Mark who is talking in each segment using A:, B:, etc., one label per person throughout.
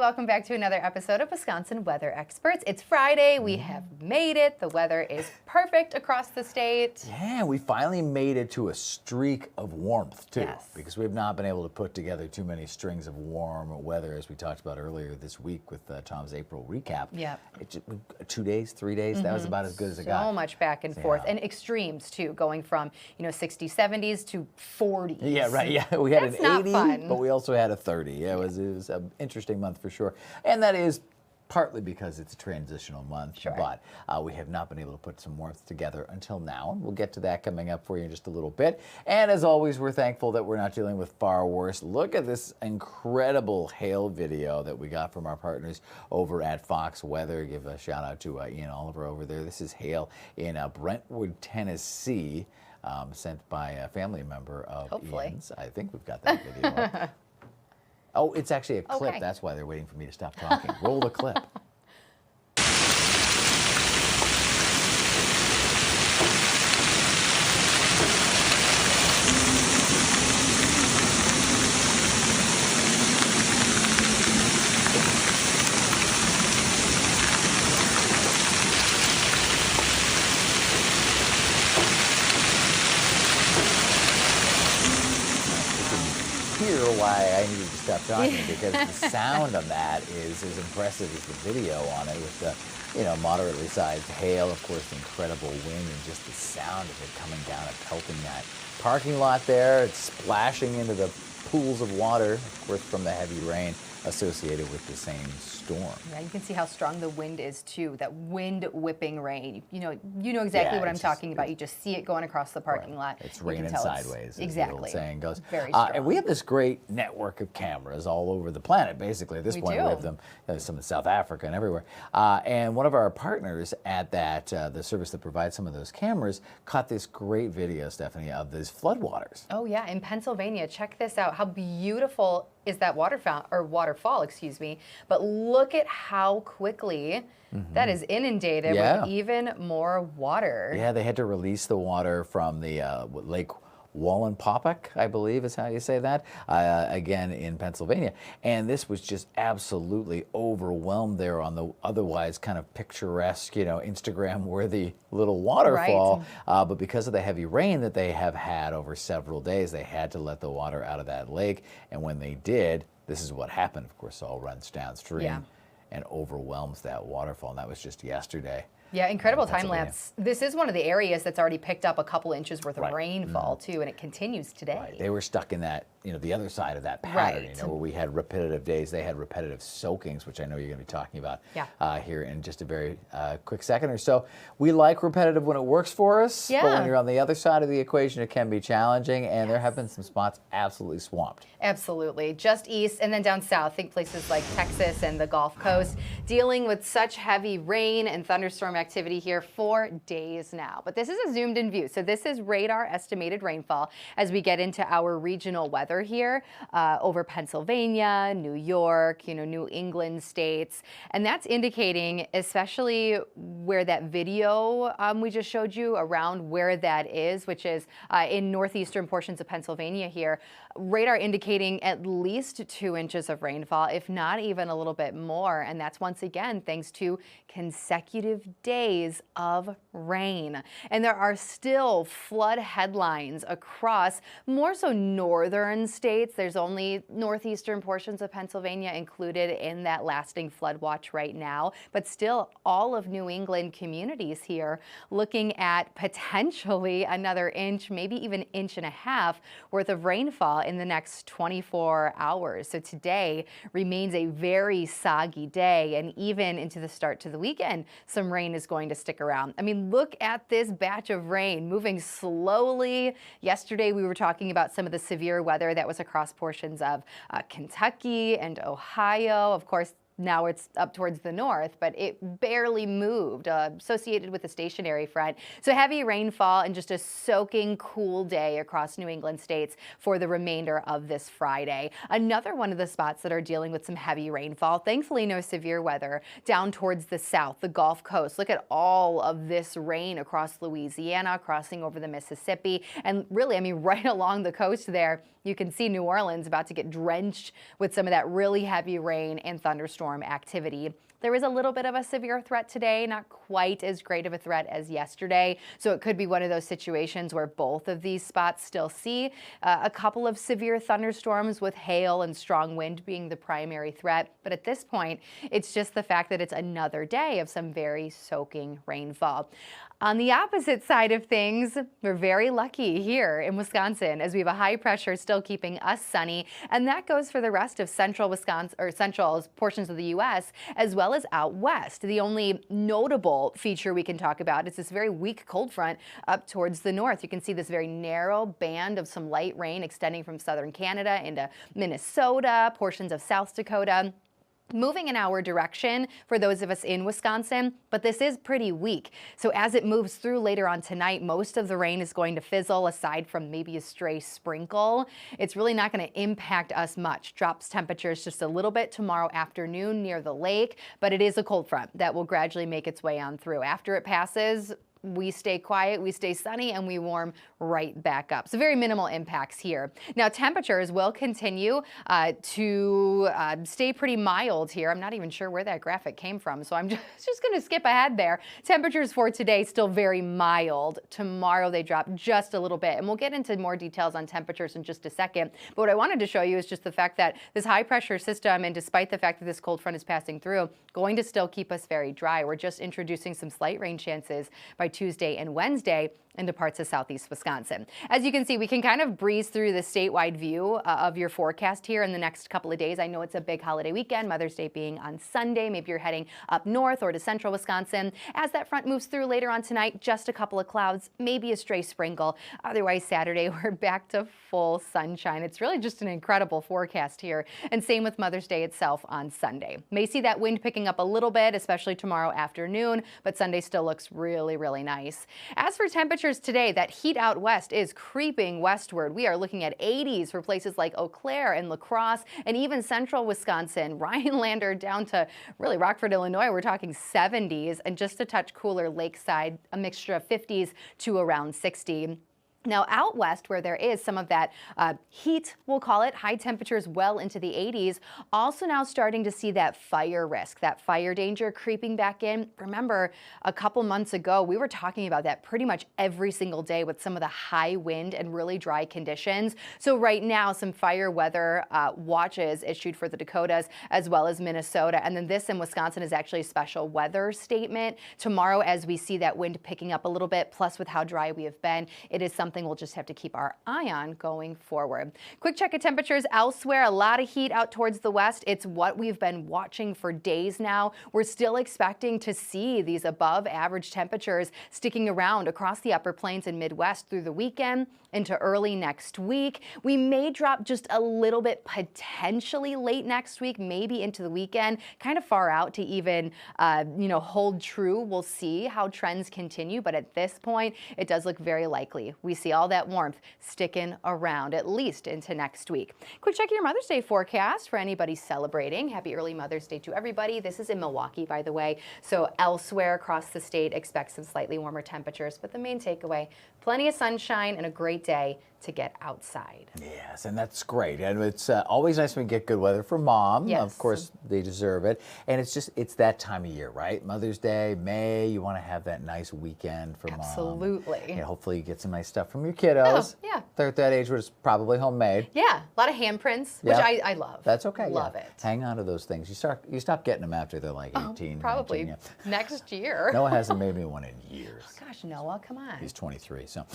A: welcome back to another episode of Wisconsin Weather Experts. It's Friday. We have made it. The weather is perfect across the state.
B: Yeah, we finally made it to a streak of warmth, too.
A: Yes.
B: Because we've not been able to put together too many strings of warm weather, as we talked about earlier this week with Tom's April recap.
A: Yeah.
B: 2 days, 3 days, that was about as good as it got.
A: So much back and forth. And extremes, too, going from, 60s, 70s to 40s.
B: Yeah, right. Yeah, we had
A: That's
B: an
A: not
B: 80,
A: fun.
B: but we also had a 30. Yeah, it was an interesting month for sure. And that is partly because it's a transitional month.
A: Sure.
B: But we have not been able to put some warmth together until now. And we'll get to that coming up for you in just a little bit. And as always, we're thankful that we're not dealing with far worse. Look at this incredible hail video that we got from our partners over at Fox Weather. Give a shout out to Ian Oliver over there. This is hail in Brentwood, Tennessee. Sent by a family member of
A: Hopefully.
B: Ian's. I think we've got that video up. Oh, it's actually a clip.
A: Okay.
B: That's why they're waiting for me to stop talking. Roll the clip. Hear why I needed to stop talking because the sound on that is as impressive as the video on it with the moderately sized hail, of course, the incredible wind and just the sound of it coming down and pelting that parking lot there. It's splashing into the pools of water, of course, from the heavy rain associated with the same storm.
A: Yeah, you can see how strong the wind is too. That wind whipping rain. You know exactly what I'm talking about. You just see it going across the parking lot.
B: It's
A: You can
B: raining
A: tell
B: sideways, as
A: exactly.
B: the old saying goes.
A: Very strong.
B: And we have this great network of cameras all over the planet, basically. At this point,
A: do.
B: we have them, some in South Africa and everywhere. And one of our partners at that, the service that provides some of those cameras, caught this great video, Stephanie, of these floodwaters.
A: Oh yeah, in Pennsylvania. Check this out. How beautiful is that waterfall, excuse me. But look at how quickly that is inundated with even more water.
B: Yeah, they had to release the water from the Lake Wallenpaupack, I believe is how you say that, again in Pennsylvania. And this was just absolutely overwhelmed there on the otherwise kind of picturesque, Instagram-worthy little waterfall.
A: Right.
B: But because of the heavy rain that they have had over several days, they had to let the water out of that lake. And when they did, this is what happened. Of course, it all runs downstream and overwhelms that waterfall. And that was just yesterday.
A: Yeah, incredible time lapse. This is one of the areas that's already picked up a couple inches worth of rainfall too, and it continues today.
B: Right. They were stuck in that, the other side of that pattern, where we had repetitive days. They had repetitive soakings, which I know you're going to be talking about here in just a very quick second or so. We like repetitive when it works for us, but when you're on the other side of the equation, it can be challenging, and there have been some spots absolutely swamped.
A: Absolutely. Just east and then down south, think places like Texas and the Gulf Coast, dealing with such heavy rain and thunderstorm activity here for days now. But this is a zoomed in view. So this is radar estimated rainfall as we get into our regional weather here over Pennsylvania, New York, New England states. And that's indicating, especially where that video we just showed you around where that is, which is in northeastern portions of Pennsylvania here, radar indicating at least 2 inches of rainfall, if not even a little bit more. And that's once again thanks to consecutive days of rain. And there are still flood headlines across more so northern states. There's only northeastern portions of Pennsylvania included in that lasting flood watch right now, but still all of New England communities here looking at potentially another inch, maybe even inch and a half worth of rainfall in the next 24 hours. So today remains a very soggy day, and even into the start to the weekend, some rain is going to stick around. I mean, look at this batch of rain moving slowly. Yesterday, we were talking about some of the severe weather that was across portions of Kentucky and Ohio. Of course, now it's up towards the north, but it barely moved, associated with a stationary front. So heavy rainfall and just a soaking cool day across New England states for the remainder of this Friday. Another one of the spots that are dealing with some heavy rainfall, thankfully no severe weather, down towards the south, the Gulf Coast. Look at all of this rain across Louisiana, crossing over the Mississippi, and really, I mean, right along the coast there. You can see New Orleans about to get drenched with some of that really heavy rain and thunderstorm activity. There is a little bit of a severe threat today, not quite as great of a threat as yesterday. So it could be one of those situations where both of these spots still see a couple of severe thunderstorms with hail and strong wind being the primary threat. But at this point, it's just the fact that it's another day of some very soaking rainfall. On the opposite side of things, we're very lucky here in Wisconsin as we have a high pressure still keeping us sunny, and that goes for the rest of central Wisconsin, or central portions of the U.S., as well as out west. The only notable feature we can talk about is this very weak cold front up towards the north. You can see this very narrow band of some light rain extending from southern Canada into Minnesota, portions of South Dakota, moving in our direction for those of us in Wisconsin, but this is pretty weak. So as it moves through later on tonight, most of the rain is going to fizzle aside from maybe a stray sprinkle. It's really not going to impact us much. Drops temperatures just a little bit tomorrow afternoon near the lake, but it is a cold front that will gradually make its way on through. After it passes, we stay quiet, we stay sunny, and we warm right back up. So very minimal impacts here. Now temperatures will continue to stay pretty mild here. I'm not even sure where that graphic came from, so I'm just going to skip ahead there. Temperatures for today still very mild. Tomorrow they drop just a little bit, and we'll get into more details on temperatures in just a second. But what I wanted to show you is just the fact that this high pressure system, and despite the fact that this cold front is passing through, going to still keep us very dry. We're just introducing some slight rain chances by Tuesday and Wednesday into parts of southeast Wisconsin. As you can see, we can kind of breeze through the statewide view of your forecast here in the next couple of days. I know it's a big holiday weekend, Mother's Day being on Sunday. Maybe you're heading up north or to central Wisconsin. As that front moves through later on tonight, just a couple of clouds, maybe a stray sprinkle. Otherwise, Saturday, we're back to full sunshine. It's really just an incredible forecast here. And same with Mother's Day itself on Sunday. May see that wind picking up a little bit, especially tomorrow afternoon, but Sunday still looks really, really nice. As for temperatures today, that heat out west is creeping westward. We are looking at 80s for places like Eau Claire and La Crosse and even central Wisconsin. Rhinelander down to really Rockford, Illinois, we're talking 70s, and just a touch cooler lakeside, a mixture of 50s to around 60. Now out west, where there is some of that heat, we'll call it, high temperatures well into the 80s, also now starting to see that fire risk, that fire danger creeping back in. Remember, a couple months ago, we were talking about that pretty much every single day with some of the high wind and really dry conditions. So right now, some fire weather watches issued for the Dakotas as well as Minnesota. And then this in Wisconsin is actually a special weather statement. Tomorrow, as we see that wind picking up a little bit, plus with how dry we have been, it is something we'll just have to keep our eye on going forward. Quick check of temperatures elsewhere. A lot of heat out towards the west. It's what we've been watching for days now. We're still expecting to see these above average temperatures sticking around across the upper plains and Midwest through the weekend into early next week. We may drop just a little bit potentially late next week, maybe into the weekend, kind of far out to even hold true. We'll see how trends continue, but at this point, it does look very likely we see all that warmth sticking around at least into next week. Quick check of your Mother's Day forecast for anybody celebrating. Happy early Mother's Day to everybody. This is in Milwaukee, by the way. So elsewhere across the state, expect some slightly warmer temperatures, but the main takeaway, plenty of sunshine and a great day to get outside.
B: Yes, and that's great. And it's always nice when we get good weather for Mom.
A: Yes.
B: Of course, they deserve it. And it's that time of year, right? Mother's Day, May, you want to have that nice weekend for Mom.
A: Absolutely.
B: And hopefully you get some nice stuff from your kiddos.
A: Oh, yeah.
B: They're at that age where it's probably homemade.
A: Yeah, a lot of handprints, which I love.
B: That's okay.
A: Love it.
B: Hang on to those things. You stop getting them after they're like 18.
A: Probably
B: 19, yeah.
A: next year.
B: Noah hasn't made me one in years.
A: Oh, gosh, Noah, come on.
B: He's 23. So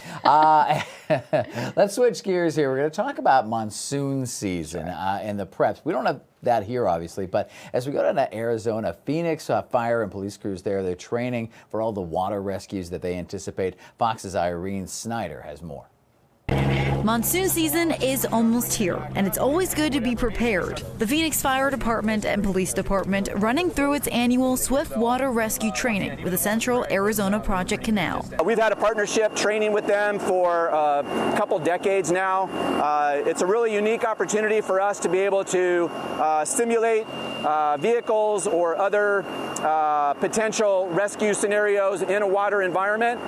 B: let's switch gears here. We're going to talk about monsoon season and the preps. We don't have that here, obviously, but as we go to Arizona, Phoenix fire and police crews there, they're training for all the water rescues that they anticipate. Fox's Irene Snyder has more.
C: Monsoon season is almost here, and it's always good to be prepared. The Phoenix Fire Department and Police Department running through its annual Swift Water Rescue Training with the Central Arizona Project Canal.
D: We've had a partnership training with them for a couple decades now. It's a really unique opportunity for us to be able to simulate vehicles or other potential rescue scenarios in a water environment.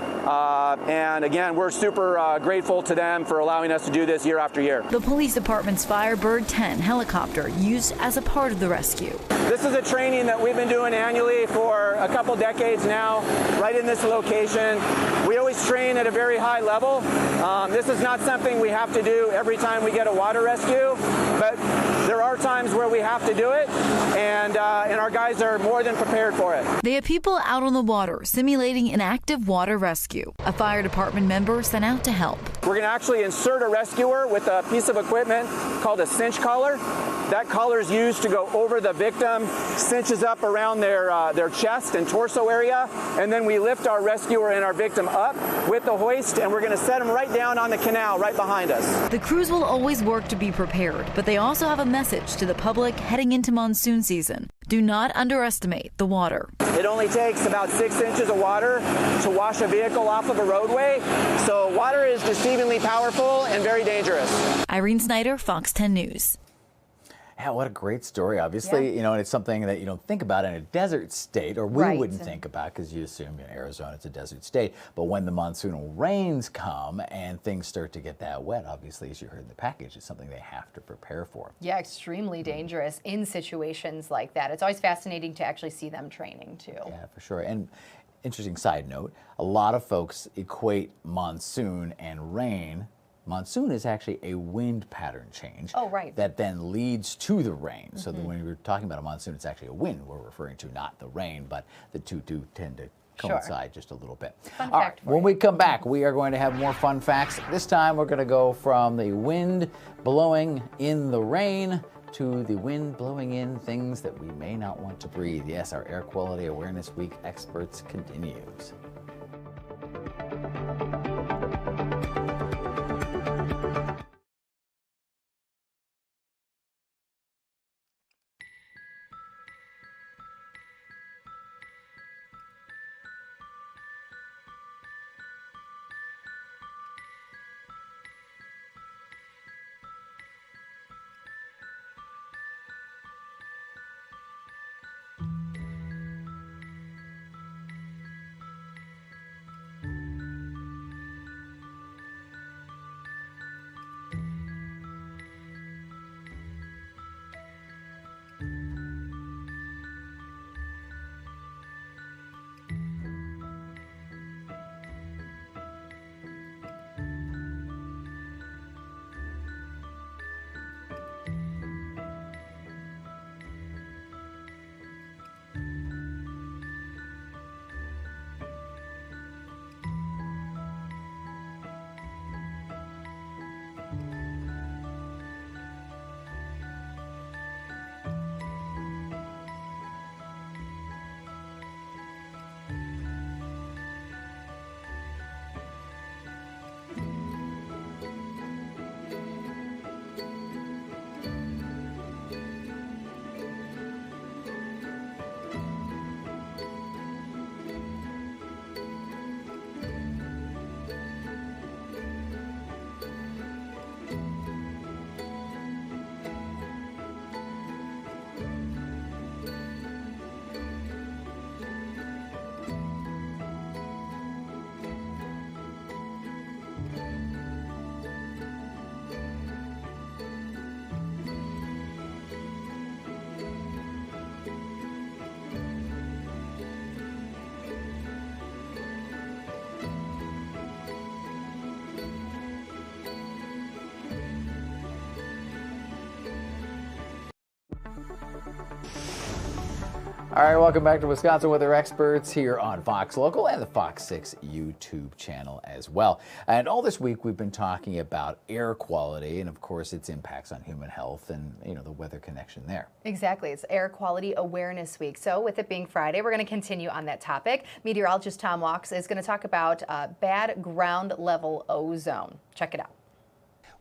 D: And again, we're super grateful to them for allowing us to do this year after year.
C: The police department's Firebird 10 helicopter used as a part of the rescue.
D: This is a training that we've been doing annually for a couple decades now, right in this location. We always train at a very high level. This is not something we have to do every time we get a water rescue, but there are times where we have to do it, and our guys are more than prepared for it.
C: They have people out on the water simulating an active water rescue. A fire department member sent out to help.
D: We're going to actually insert a rescuer with a piece of equipment called a cinch collar. That collar is used to go over the victim, cinches up around their chest and torso area, and then we lift our rescuer and our victim up with the hoist, and we're going to set them right down on the canal right behind us.
C: The crews will always work to be prepared, but they also have a message to the public heading into monsoon season. Do not underestimate the water.
D: It only takes about 6 inches of water to wash a vehicle off of a roadway, so water is deceivingly powerful and very dangerous.
C: Irene Snyder, Fox 10 News.
B: Yeah, what a great story. Obviously, you know, and it's something that you don't think about in a desert state, or we wouldn't think about because you assume Arizona is a desert state. But when the monsoonal rains come and things start to get that wet, obviously, as you heard in the package, it's something they have to prepare for.
A: Yeah, extremely dangerous in situations like that. It's always fascinating to actually see them training, too.
B: Yeah, for sure. And interesting side note, a lot of folks equate monsoon and rain. Monsoon is actually a wind pattern change that then leads to the rain. So that when we're talking about a monsoon, it's actually a wind we're referring to, not the rain, but the two do tend to coincide just a little bit.
A: Fun
B: All
A: fact
B: right, when we come back, we are going to have more fun facts. This time we're going to go from the wind blowing in the rain to the wind blowing in things that we may not want to breathe. Yes, our Air Quality Awareness Week experts continues. All right, welcome back to Wisconsin Weather Experts here on Fox Local and the Fox 6 YouTube channel as well. And all this week we've been talking about air quality and, of course, its impacts on human health and, you know, the weather connection there.
A: Exactly. It's Air Quality Awareness Week. So with it being Friday, we're going to continue on that topic. Meteorologist Tom Walks is going to talk about bad ground level ozone. Check it out.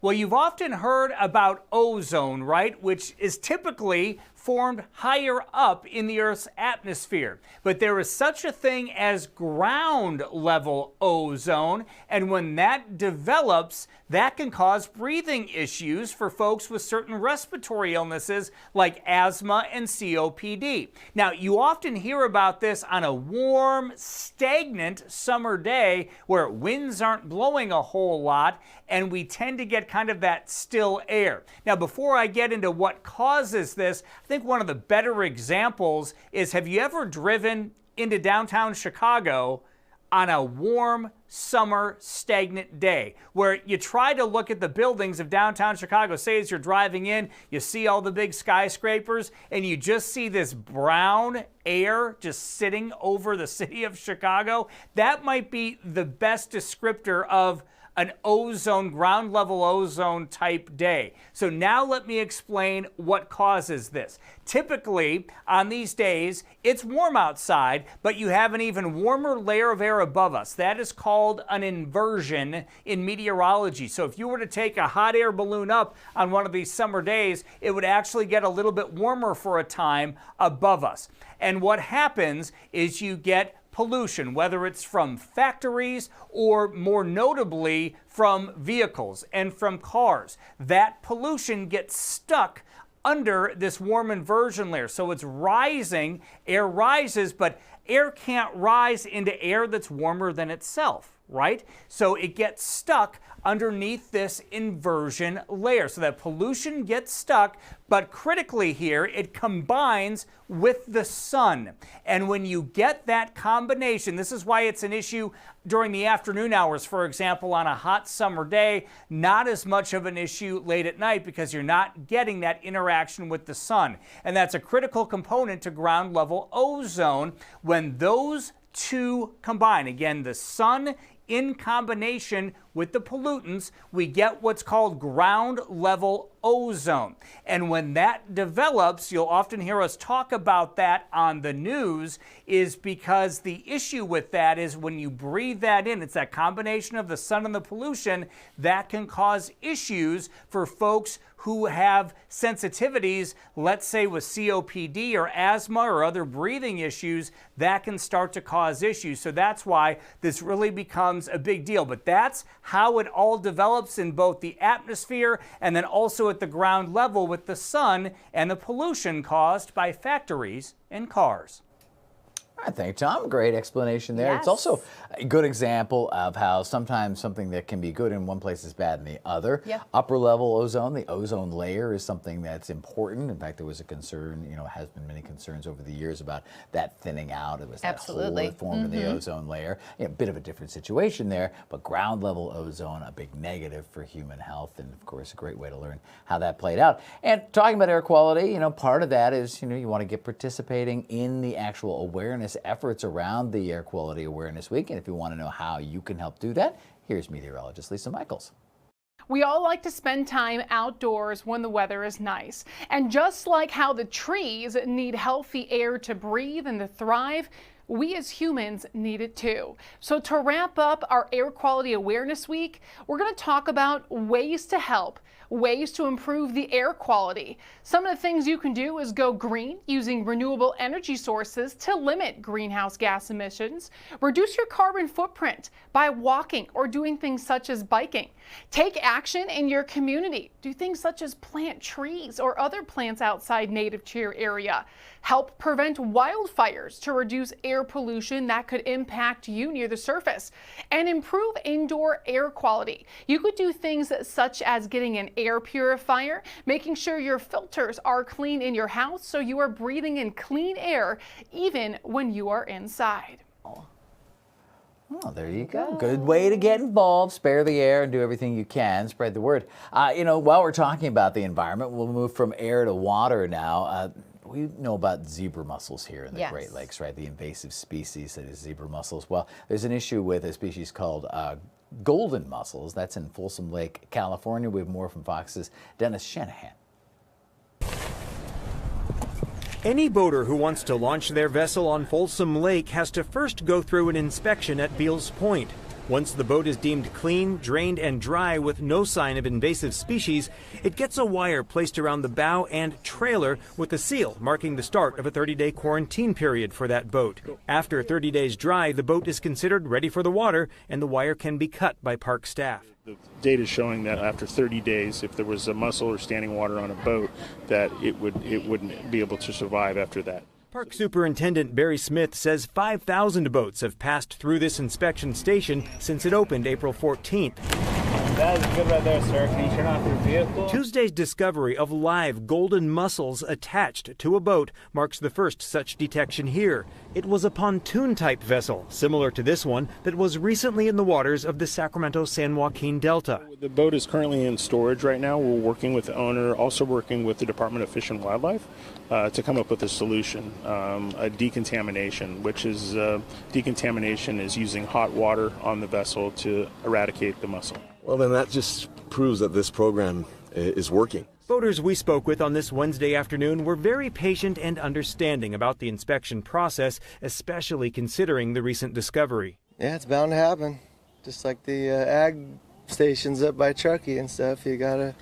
E: Well, you've often heard about ozone, right? Which is typically formed higher up in the Earth's atmosphere. But there is such a thing as ground level ozone, and when that develops, that can cause breathing issues for folks with certain respiratory illnesses like asthma and COPD. Now, you often hear about this on a warm, stagnant summer day where winds aren't blowing a whole lot, and we tend to get kind of that still air. Now, before I get into what causes this, I think one of the better examples is, have you ever driven into downtown Chicago on a warm summer stagnant day where you try to look at the buildings of downtown Chicago? Say as you're driving in, you see all the big skyscrapers and you just see this brown air just sitting over the city of Chicago. That might be the best descriptor of an ozone, ground level ozone type day. So now let me explain what causes this. Typically on these days, it's warm outside, but you have an even warmer layer of air above us. That is called an inversion in meteorology. So if you were to take a hot air balloon up on one of these summer days, it would actually get a little bit warmer for a time above us. And what happens is you get pollution, whether it's from factories or more notably from vehicles and from cars. That pollution gets stuck under this warm inversion layer. So it's rising, air rises, but air can't rise into air that's warmer than itself, right? So it gets stuck underneath this inversion layer. So that pollution gets stuck, but critically here, it combines with the sun. And when you get that combination, this is why it's an issue during the afternoon hours, for example, on a hot summer day, not as much of an issue late at night because you're not getting that interaction with the sun. And that's a critical component to ground level ozone. When those two combine, again, the sun in combination with the pollutants, we get what's called ground level ozone. And when that develops, you'll often hear us talk about that on the news, is because the issue with that is when you breathe that in, it's that combination of the sun and the pollution that can cause issues for folks who have sensitivities, let's say with COPD or asthma or other breathing issues, that can start to cause issues. So that's why this really becomes a big deal. But that's how it all develops in both the atmosphere and then also at the ground level with the sun and the pollution caused by factories and cars.
B: I think, Tom, great explanation there.
A: Yes.
B: It's also a good example of how sometimes something that can be good in one place is bad in the other.
A: Yeah.
B: Upper level ozone, the ozone layer, is something that's important. In fact, there was a concern, has been many concerns over the years about that thinning out. It was that hole that formed in the ozone layer. A bit of a different situation there, but ground level ozone, a big negative for human health, and of course, a great way to learn how that played out. And talking about air quality, part of that is, you want to get participating in the actual awareness efforts around the Air Quality Awareness Week. And if you want to know how you can help do that, here's meteorologist Lisa Michaels.
F: We all like to spend time outdoors when the weather is nice. And just like how the trees need healthy air to breathe and to thrive, we as humans need it too. So to wrap up our Air Quality Awareness Week, we're going to talk about ways to help, ways to improve the air quality. Some of the things you can do is go green using renewable energy sources to limit greenhouse gas emissions. Reduce your carbon footprint by walking or doing things such as biking. Take action in your community. Do things such as plant trees or other plants outside native to your area. Help prevent wildfires to reduce air pollution that could impact you near the surface. And improve indoor air quality. You could do things such as getting an air purifier, making sure your filters are clean in your house so you are breathing in clean air even when you are inside.
B: Oh, there you go. Good way to get involved. Spare the air and do everything you can. Spread the word. While we're talking about the environment, we'll move from air to water now. We know about zebra mussels here in the Great Lakes, right? The invasive species that is zebra mussels. Well, there's an issue with a species called golden mussels. That's in Folsom Lake, California. We have more from Fox's Dennis Shanahan.
G: Any boater who wants to launch their vessel on Folsom Lake has to first go through an inspection at Beals Point. Once the boat is deemed clean, drained, and dry with no sign of invasive species, it gets a wire placed around the bow and trailer with a seal marking the start of a 30-day quarantine period for that boat. After 30 days dry, the boat is considered ready for the water, and the wire can be cut by park staff.
H: The data is showing that after 30 days, if there was a mussel or standing water on a boat, that it wouldn't be able to survive after that.
G: Park Superintendent Barry Smith says 5,000 boats have passed through this inspection station since it opened April 14th.
I: That is good right there, sir. Can you turn off your vehicle?
G: Tuesday's discovery of live golden mussels attached to a boat marks the first such detection here. It was a pontoon-type vessel, similar to this one, that was recently in the waters of the Sacramento-San Joaquin Delta.
H: The boat is currently in storage right now. We're working with the owner, also working with the Department of Fish and Wildlife to come up with a solution, a decontamination, which is decontamination is using hot water on the vessel to eradicate the mussel.
J: Well, then that just proves that this program is working.
G: Boaters we spoke with on this Wednesday afternoon were very patient and understanding about the inspection process, especially considering the recent discovery.
K: Yeah, it's bound to happen. Just like the ag stations up by Truckee and stuff, you gotta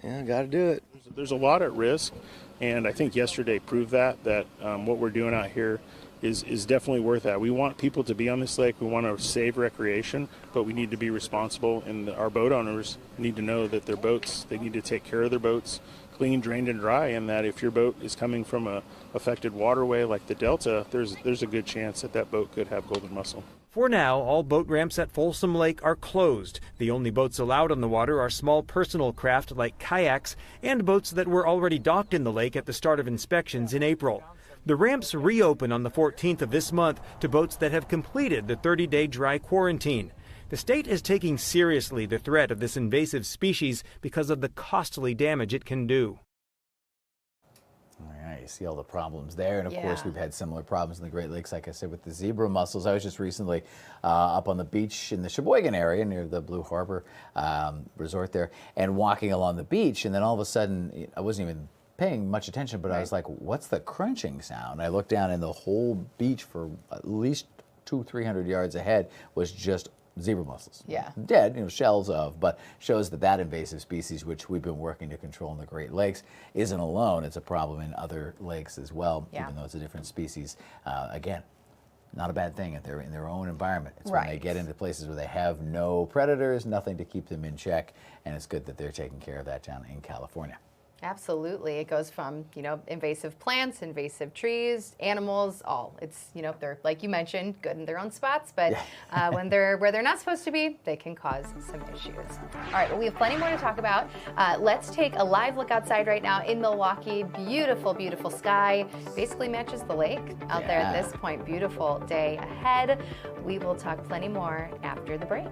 K: do it.
H: There's a lot at risk, and I think yesterday proved that what we're doing out here is definitely worth that. We want people to be on this lake. We want to save recreation, but we need to be responsible, and our boat owners need to know that their boats, they need to take care of their boats, clean, drained, and dry, and that if your boat is coming from a affected waterway like the Delta, there's a good chance that boat could have golden mussel.
G: For now, all boat ramps at Folsom Lake are closed. The only boats allowed on the water are small personal craft like kayaks and boats that were already docked in the lake at the start of inspections in April. The ramps reopen on the 14th of this month to boats that have completed the 30-day dry quarantine. The state is taking seriously the threat of this invasive species because of the costly damage it can do.
B: All right, you see all the problems there. And of course, we've had similar problems in the Great Lakes, like I said, with the zebra mussels. I was just recently up on the beach in the Sheboygan area near the Blue Harbor resort there and walking along the beach. And then all of a sudden, I wasn't even paying much attention, but I was like, what's the crunching sound? I looked down and the whole beach for at least 200-300 yards ahead was just zebra mussels.
A: Yeah.
B: Dead, shells of, but shows that invasive species, which we've been working to control in the Great Lakes, isn't alone. It's a problem in other lakes as well, even though it's a different species. Again, not a bad thing if they're in their own environment. It's when they get into places where they have no predators, nothing to keep them in check, and it's good that they're taking care of that down in California.
A: Absolutely. It goes from, invasive plants, invasive trees, animals, all. It's, they're, like you mentioned, good in their own spots, but when they're where they're not supposed to be, they can cause some issues. All right, well, we have plenty more to talk about. Let's take a live look outside right now in Milwaukee. Beautiful, beautiful sky. Basically matches the lake out there at this point. Beautiful day ahead. We will talk plenty more after the break.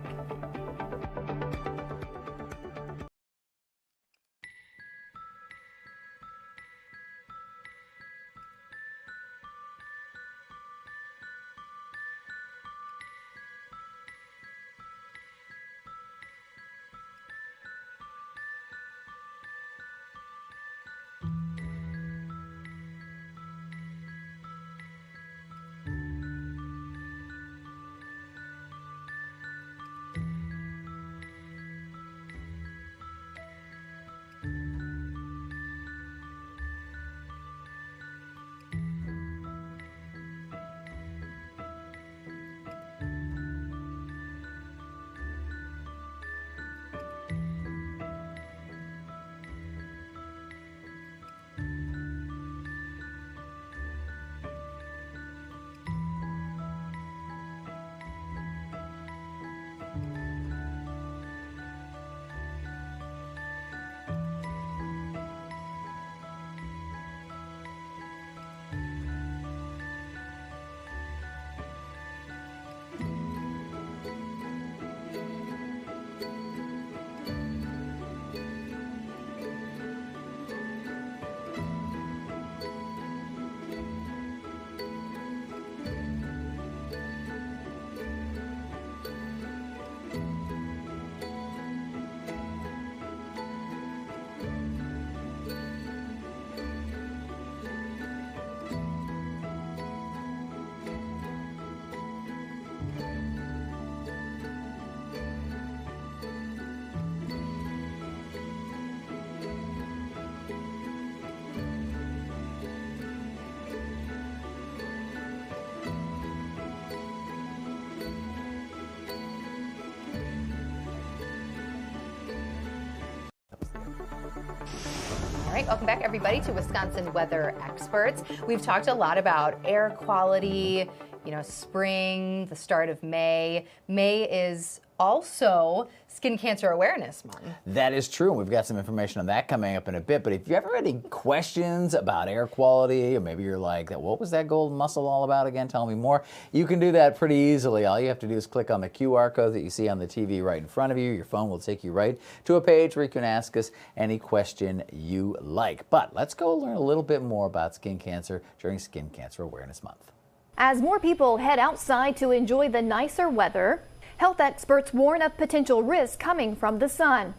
A: right, welcome back everybody to Wisconsin Weather Experts. We've talked a lot about air quality, you know, spring, the start of May. May is also Skin Cancer Awareness Month.
B: That is true. We've got some information on that coming up in a bit. But if you ever had any questions about air quality, or maybe you're like, what was that golden muscle all about again? Tell me more. You can do that pretty easily. All you have to do is click on the QR code that you see on the TV right in front of you. Your phone will take you right to a page where you can ask us any question you like. But let's go learn a little bit more about skin cancer during Skin Cancer Awareness Month.
L: As more people head outside to enjoy the nicer weather, health experts warn of potential risks coming from the sun.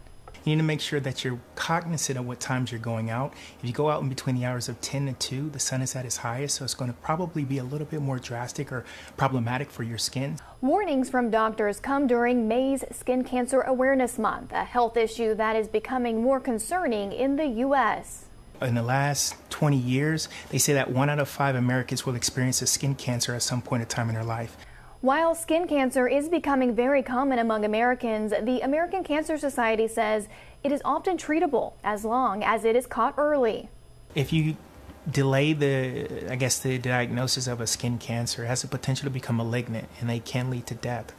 M: You need to make sure that you're cognizant of what times you're going out. If you go out in between the hours of 10 and 2, the sun is at its highest, so it's going to probably be a little bit more drastic or problematic for your skin.
L: Warnings from doctors come during May's Skin Cancer Awareness Month, a health issue that is becoming more concerning in the U.S.
M: In the last 20 years, they say that 1 out of 5 Americans will experience a skin cancer at some point in time in their life.
L: While skin cancer is becoming very common among Americans, the American Cancer Society says it is often treatable as long as it is caught early.
M: If you delay the diagnosis of a skin cancer, it has the potential to become malignant, and they can lead to death,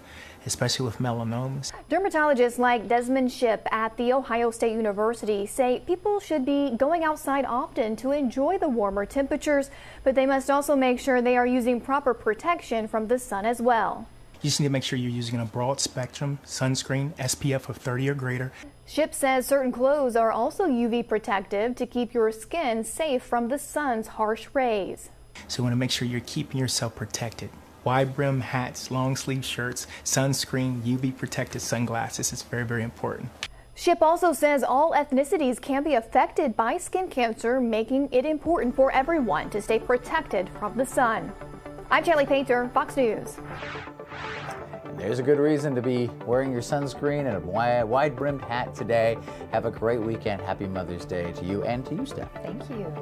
M: especially with melanomas.
L: Dermatologists like Desmond Shipp at The Ohio State University say people should be going outside often to enjoy the warmer temperatures, but they must also make sure they are using proper protection from the sun as well.
M: You just need to make sure you're using a broad spectrum sunscreen, SPF of 30 or greater.
L: Shipp says certain clothes are also UV protective to keep your skin safe from the sun's harsh rays.
M: So you want to make sure you're keeping yourself protected. Wide brim hats, long sleeve shirts, sunscreen, UV protected sunglasses is very, very important.
L: Shipp also says all ethnicities can be affected by skin cancer, making it important for everyone to stay protected from the sun. I'm Shelley Painter, Fox News.
B: There's a good reason to be wearing your sunscreen and a wide-brimmed hat today. Have a great weekend. Happy Mother's Day to you and to you, Steph.
A: Thank you.